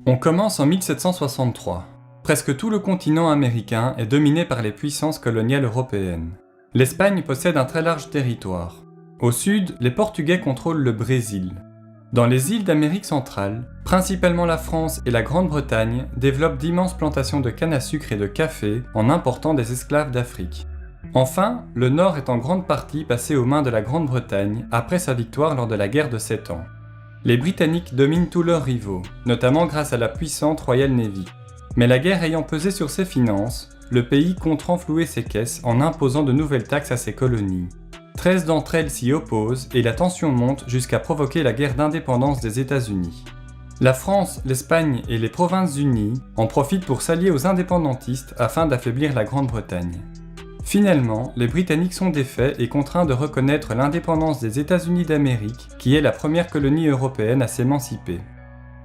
On commence en 1763. Presque tout le continent américain est dominé par les puissances coloniales européennes. L'Espagne possède un très large territoire. Au sud, les Portugais contrôlent le Brésil. Dans les îles d'Amérique centrale, principalement la France et la Grande-Bretagne développent d'immenses plantations de canne à sucre et de café en important des esclaves d'Afrique. Enfin, le Nord est en grande partie passé aux mains de la Grande-Bretagne après sa victoire lors de la guerre de 7 ans. Les Britanniques dominent tous leurs rivaux, notamment grâce à la puissante Royal Navy. Mais la guerre ayant pesé sur ses finances, le pays compte renflouer ses caisses en imposant de nouvelles taxes à ses colonies. 13 d'entre elles s'y opposent et la tension monte jusqu'à provoquer la guerre d'indépendance des États-Unis. La France, l'Espagne et les Provinces-Unies en profitent pour s'allier aux indépendantistes afin d'affaiblir la Grande-Bretagne. Finalement, les Britanniques sont défaits et contraints de reconnaître l'indépendance des États-Unis d'Amérique, qui est la première colonie européenne à s'émanciper.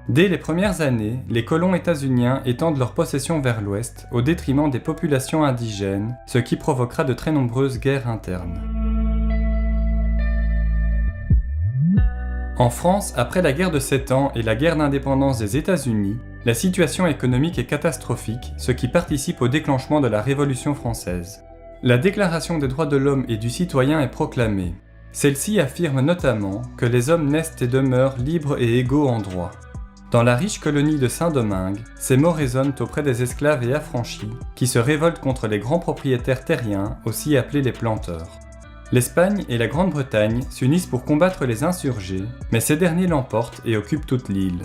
Dès les premières années, les colons états-uniens étendent leurs possessions vers l'ouest au détriment des populations indigènes, ce qui provoquera de très nombreuses guerres internes. En France, après la guerre de 7 ans et la guerre d'indépendance des États-Unis, la situation économique est catastrophique, ce qui participe au déclenchement de la Révolution française. La Déclaration des droits de l'homme et du citoyen est proclamée. Celle-ci affirme notamment que les hommes naissent et demeurent libres et égaux en droit. Dans la riche colonie de Saint-Domingue, ces mots résonnent auprès des esclaves et affranchis qui se révoltent contre les grands propriétaires terriens, aussi appelés les planteurs. L'Espagne et la Grande-Bretagne s'unissent pour combattre les insurgés, mais ces derniers l'emportent et occupent toute l'île.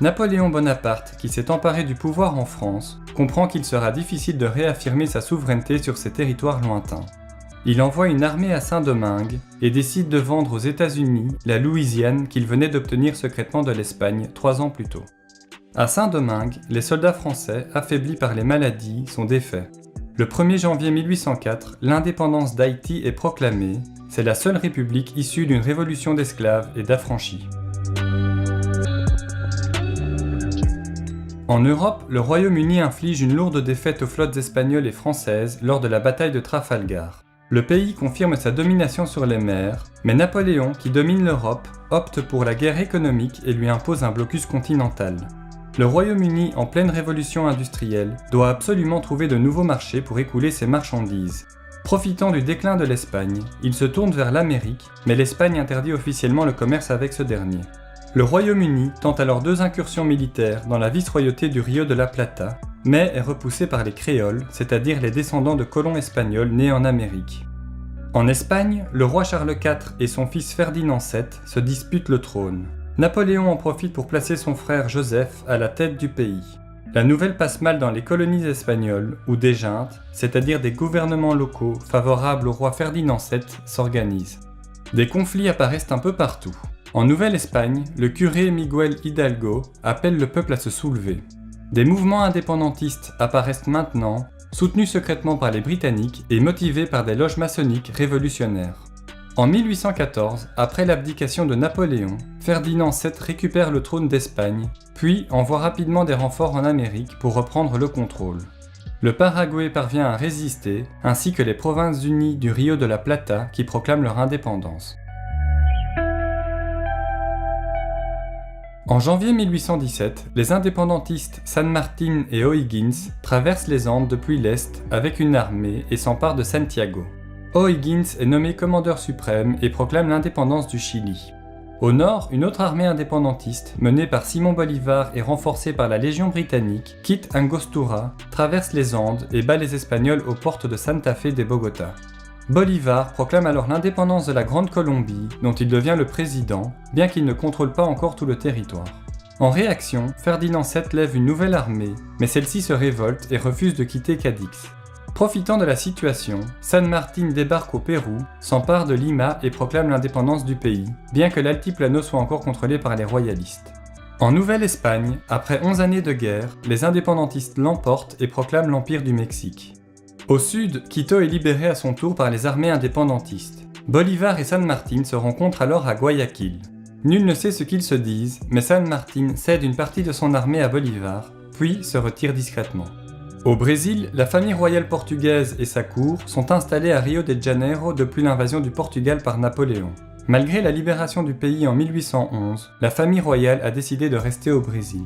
Napoléon Bonaparte, qui s'est emparé du pouvoir en France, comprend qu'il sera difficile de réaffirmer sa souveraineté sur ces territoires lointains. Il envoie une armée à Saint-Domingue et décide de vendre aux États-Unis la Louisiane qu'il venait d'obtenir secrètement de l'Espagne 3 ans plus tôt. À Saint-Domingue, les soldats français, affaiblis par les maladies, sont défaits. Le 1er janvier 1804, l'indépendance d'Haïti est proclamée. C'est la seule république issue d'une révolution d'esclaves et d'affranchis. En Europe, le Royaume-Uni inflige une lourde défaite aux flottes espagnoles et françaises lors de la bataille de Trafalgar. Le pays confirme sa domination sur les mers, mais Napoléon, qui domine l'Europe, opte pour la guerre économique et lui impose un blocus continental. Le Royaume-Uni, en pleine révolution industrielle, doit absolument trouver de nouveaux marchés pour écouler ses marchandises. Profitant du déclin de l'Espagne, il se tourne vers l'Amérique, mais l'Espagne interdit officiellement le commerce avec ce dernier. Le Royaume-Uni tente alors 2 incursions militaires dans la vice-royauté du Rio de la Plata, mais est repoussé par les créoles, c'est-à-dire les descendants de colons espagnols nés en Amérique. En Espagne, le roi Charles IV et son fils Ferdinand VII se disputent le trône. Napoléon en profite pour placer son frère Joseph à la tête du pays. La nouvelle passe mal dans les colonies espagnoles, où des juntes, c'est-à-dire des gouvernements locaux favorables au roi Ferdinand VII, s'organisent. Des conflits apparaissent un peu partout. En Nouvelle-Espagne, le curé Miguel Hidalgo appelle le peuple à se soulever. Des mouvements indépendantistes apparaissent maintenant, soutenus secrètement par les Britanniques et motivés par des loges maçonniques révolutionnaires. En 1814, après l'abdication de Napoléon, Ferdinand VII récupère le trône d'Espagne, puis envoie rapidement des renforts en Amérique pour reprendre le contrôle. Le Paraguay parvient à résister, ainsi que les Provinces-Unies du Rio de la Plata qui proclament leur indépendance. En janvier 1817, les indépendantistes San Martín et O'Higgins traversent les Andes depuis l'Est avec une armée et s'emparent de Santiago. O'Higgins est nommé commandeur suprême et proclame l'indépendance du Chili. Au nord, une autre armée indépendantiste, menée par Simón Bolívar et renforcée par la Légion britannique, quitte Angostura, traverse les Andes et bat les Espagnols aux portes de Santa Fe de Bogota. Bolívar proclame alors l'indépendance de la Grande Colombie, dont il devient le président, bien qu'il ne contrôle pas encore tout le territoire. En réaction, Ferdinand VII lève une nouvelle armée, mais celle-ci se révolte et refuse de quitter Cadix. Profitant de la situation, San Martín débarque au Pérou, s'empare de Lima et proclame l'indépendance du pays, bien que l'altiplano soit encore contrôlé par les royalistes. En Nouvelle-Espagne, après 11 années de guerre, les indépendantistes l'emportent et proclament l'Empire du Mexique. Au sud, Quito est libéré à son tour par les armées indépendantistes. Bolívar et San Martín se rencontrent alors à Guayaquil. Nul ne sait ce qu'ils se disent, mais San Martín cède une partie de son armée à Bolívar, puis se retire discrètement. Au Brésil, la famille royale portugaise et sa cour sont installées à Rio de Janeiro depuis l'invasion du Portugal par Napoléon. Malgré la libération du pays en 1811, la famille royale a décidé de rester au Brésil.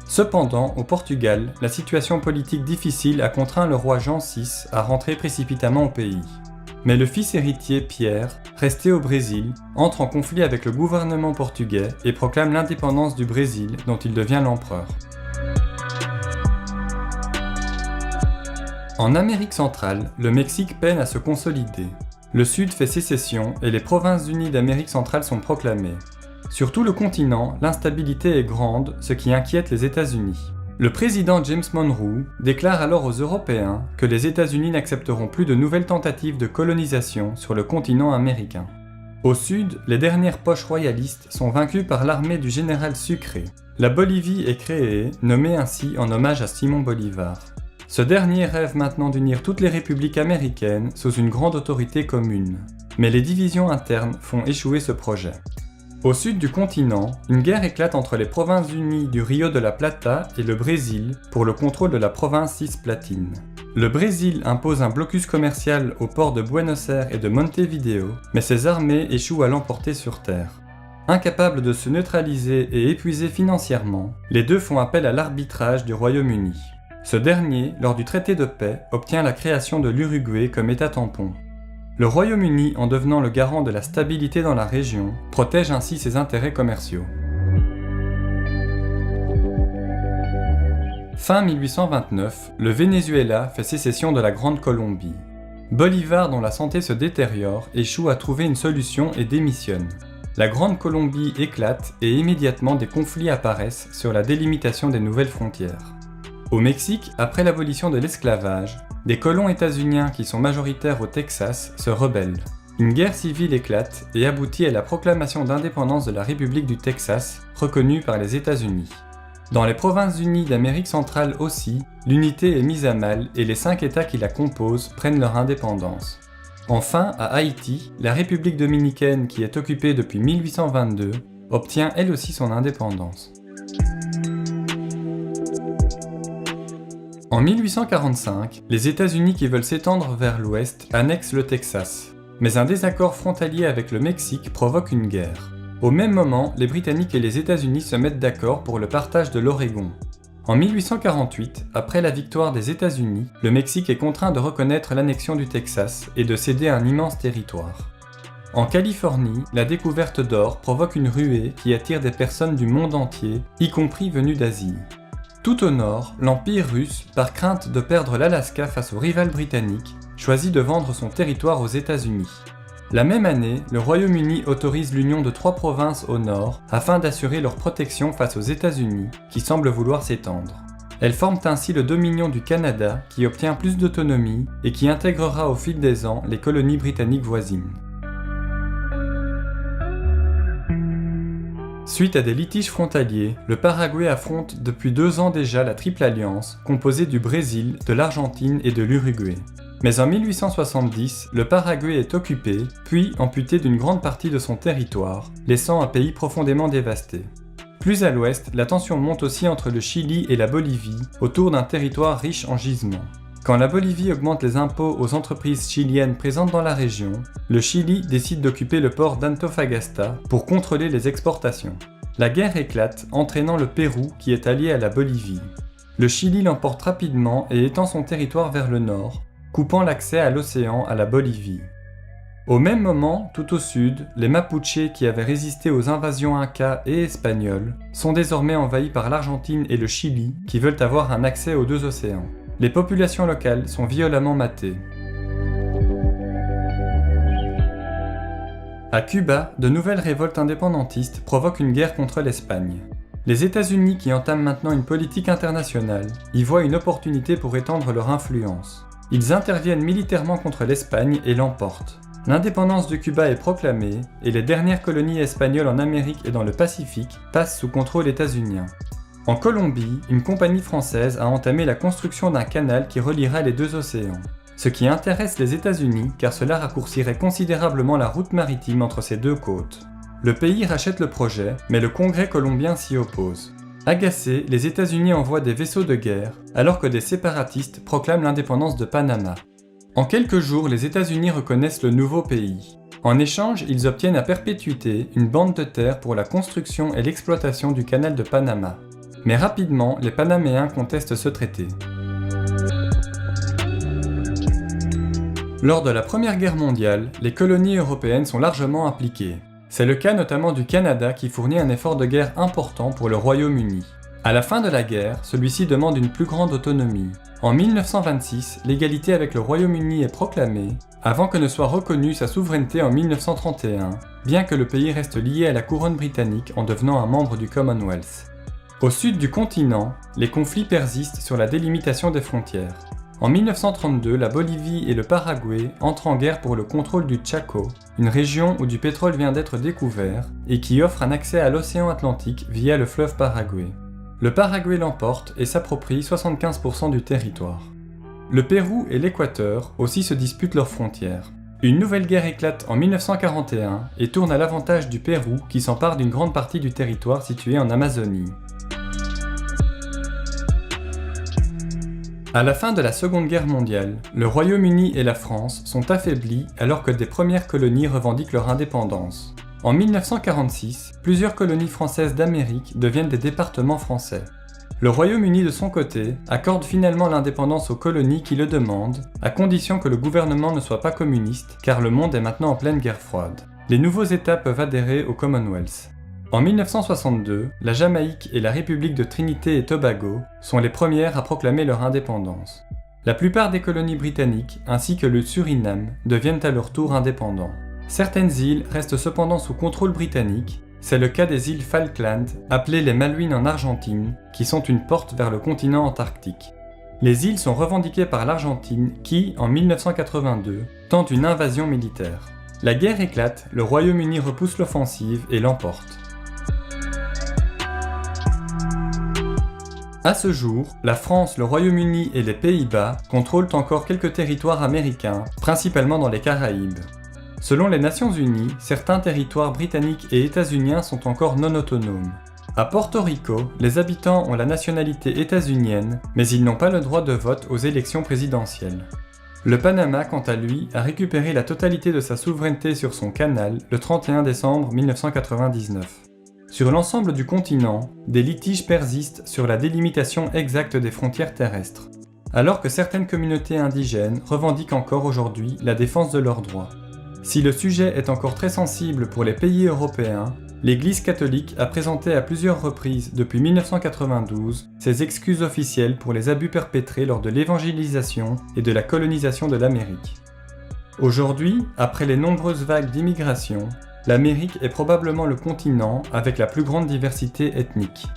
Cependant, au Portugal, la situation politique difficile a contraint le roi Jean VI à rentrer précipitamment au pays. Mais le fils héritier Pierre, resté au Brésil, entre en conflit avec le gouvernement portugais et proclame l'indépendance du Brésil dont il devient l'empereur. En Amérique centrale, le Mexique peine à se consolider. Le Sud fait sécession et les Provinces-Unies d'Amérique centrale sont proclamées. Sur tout le continent, l'instabilité est grande, ce qui inquiète les États-Unis. Le président James Monroe déclare alors aux Européens que les États-Unis n'accepteront plus de nouvelles tentatives de colonisation sur le continent américain. Au sud, les dernières poches royalistes sont vaincues par l'armée du général Sucre. La Bolivie est créée, nommée ainsi en hommage à Simon Bolivar. Ce dernier rêve maintenant d'unir toutes les républiques américaines sous une grande autorité commune. Mais les divisions internes font échouer ce projet. Au sud du continent, une guerre éclate entre les Provinces-Unies du Rio de la Plata et le Brésil pour le contrôle de la province Cisplatina. Le Brésil impose un blocus commercial aux ports de Buenos Aires et de Montevideo, mais ses armées échouent à l'emporter sur terre. Incapables de se neutraliser et épuisés financièrement, les deux font appel à l'arbitrage du Royaume-Uni. Ce dernier, lors du traité de paix, obtient la création de l'Uruguay comme État tampon. Le Royaume-Uni, en devenant le garant de la stabilité dans la région, protège ainsi ses intérêts commerciaux. Fin 1829, le Venezuela fait sécession de la Grande Colombie. Bolivar, dont la santé se détériore, échoue à trouver une solution et démissionne. La Grande Colombie éclate et immédiatement des conflits apparaissent sur la délimitation des nouvelles frontières. Au Mexique, après l'abolition de l'esclavage, des colons états-uniens qui sont majoritaires au Texas se rebellent. Une guerre civile éclate et aboutit à la proclamation d'indépendance de la République du Texas, reconnue par les États-Unis. Dans les Provinces-Unies d'Amérique centrale aussi, l'unité est mise à mal et les 5 États qui la composent prennent leur indépendance. Enfin, à Haïti, la République dominicaine qui est occupée depuis 1822 obtient elle aussi son indépendance. En 1845, les États-Unis qui veulent s'étendre vers l'ouest annexent le Texas. Mais un désaccord frontalier avec le Mexique provoque une guerre. Au même moment, les Britanniques et les États-Unis se mettent d'accord pour le partage de l'Oregon. En 1848, après la victoire des États-Unis, le Mexique est contraint de reconnaître l'annexion du Texas et de céder un immense territoire. En Californie, la découverte d'or provoque une ruée qui attire des personnes du monde entier, y compris venues d'Asie. Tout au nord, l'Empire russe, par crainte de perdre l'Alaska face aux rivales britanniques, choisit de vendre son territoire aux États-Unis. La même année, le Royaume-Uni autorise l'union de 3 provinces au nord afin d'assurer leur protection face aux États-Unis, qui semblent vouloir s'étendre. Elles forment ainsi le Dominion du Canada, qui obtient plus d'autonomie et qui intégrera au fil des ans les colonies britanniques voisines. Suite à des litiges frontaliers, le Paraguay affronte depuis 2 ans déjà la Triple Alliance, composée du Brésil, de l'Argentine et de l'Uruguay. Mais en 1870, le Paraguay est occupé, puis amputé d'une grande partie de son territoire, laissant un pays profondément dévasté. Plus à l'ouest, la tension monte aussi entre le Chili et la Bolivie, autour d'un territoire riche en gisements. Quand la Bolivie augmente les impôts aux entreprises chiliennes présentes dans la région, le Chili décide d'occuper le port d'Antofagasta pour contrôler les exportations. La guerre éclate, entraînant le Pérou qui est allié à la Bolivie. Le Chili l'emporte rapidement et étend son territoire vers le nord, coupant l'accès à l'océan à la Bolivie. Au même moment, tout au sud, les Mapuches qui avaient résisté aux invasions incas et espagnoles sont désormais envahis par l'Argentine et le Chili qui veulent avoir un accès aux 2 océans. Les populations locales sont violemment matées. À Cuba, de nouvelles révoltes indépendantistes provoquent une guerre contre l'Espagne. Les États-Unis, qui entament maintenant une politique internationale, y voient une opportunité pour étendre leur influence. Ils interviennent militairement contre l'Espagne et l'emportent. L'indépendance de Cuba est proclamée et les dernières colonies espagnoles en Amérique et dans le Pacifique passent sous contrôle états-unien. En Colombie, une compagnie française a entamé la construction d'un canal qui reliera les 2 océans. Ce qui intéresse les États-Unis car cela raccourcirait considérablement la route maritime entre ces 2 côtes. Le pays rachète le projet, mais le Congrès colombien s'y oppose. Agacés, les États-Unis envoient des vaisseaux de guerre, alors que des séparatistes proclament l'indépendance de Panama. En quelques jours, les États-Unis reconnaissent le nouveau pays. En échange, ils obtiennent à perpétuité une bande de terre pour la construction et l'exploitation du canal de Panama. Mais rapidement, les Panaméens contestent ce traité. Lors de la Première Guerre mondiale, les colonies européennes sont largement impliquées. C'est le cas notamment du Canada qui fournit un effort de guerre important pour le Royaume-Uni. À la fin de la guerre, celui-ci demande une plus grande autonomie. En 1926, l'égalité avec le Royaume-Uni est proclamée, avant que ne soit reconnue sa souveraineté en 1931, bien que le pays reste lié à la couronne britannique en devenant un membre du Commonwealth. Au sud du continent, les conflits persistent sur la délimitation des frontières. En 1932, la Bolivie et le Paraguay entrent en guerre pour le contrôle du Chaco, une région où du pétrole vient d'être découvert et qui offre un accès à l'océan Atlantique via le fleuve Paraguay. Le Paraguay l'emporte et s'approprie 75% du territoire. Le Pérou et l'Équateur aussi se disputent leurs frontières. Une nouvelle guerre éclate en 1941 et tourne à l'avantage du Pérou qui s'empare d'une grande partie du territoire situé en Amazonie. À la fin de la Seconde Guerre mondiale, le Royaume-Uni et la France sont affaiblis alors que des premières colonies revendiquent leur indépendance. En 1946, plusieurs colonies françaises d'Amérique deviennent des départements français. Le Royaume-Uni de son côté accorde finalement l'indépendance aux colonies qui le demandent, à condition que le gouvernement ne soit pas communiste, car le monde est maintenant en pleine guerre froide. Les nouveaux États peuvent adhérer au Commonwealth. En 1962, la Jamaïque et la République de Trinité et Tobago sont les premières à proclamer leur indépendance. La plupart des colonies britanniques, ainsi que le Suriname, deviennent à leur tour indépendants. Certaines îles restent cependant sous contrôle britannique, c'est le cas des îles Falkland, appelées les Malouines en Argentine, qui sont une porte vers le continent antarctique. Les îles sont revendiquées par l'Argentine qui, en 1982, tente une invasion militaire. La guerre éclate, le Royaume-Uni repousse l'offensive et l'emporte. À ce jour, la France, le Royaume-Uni et les Pays-Bas contrôlent encore quelques territoires américains, principalement dans les Caraïbes. Selon les Nations Unies, certains territoires britanniques et états-uniens sont encore non autonomes. À Porto Rico, les habitants ont la nationalité états-unienne, mais ils n'ont pas le droit de vote aux élections présidentielles. Le Panama, quant à lui, a récupéré la totalité de sa souveraineté sur son canal le 31 décembre 1999. Sur l'ensemble du continent, des litiges persistent sur la délimitation exacte des frontières terrestres, alors que certaines communautés indigènes revendiquent encore aujourd'hui la défense de leurs droits. Si le sujet est encore très sensible pour les pays européens, l'Église catholique a présenté à plusieurs reprises depuis 1992 ses excuses officielles pour les abus perpétrés lors de l'évangélisation et de la colonisation de l'Amérique. Aujourd'hui, après les nombreuses vagues d'immigration, l'Amérique est probablement le continent avec la plus grande diversité ethnique.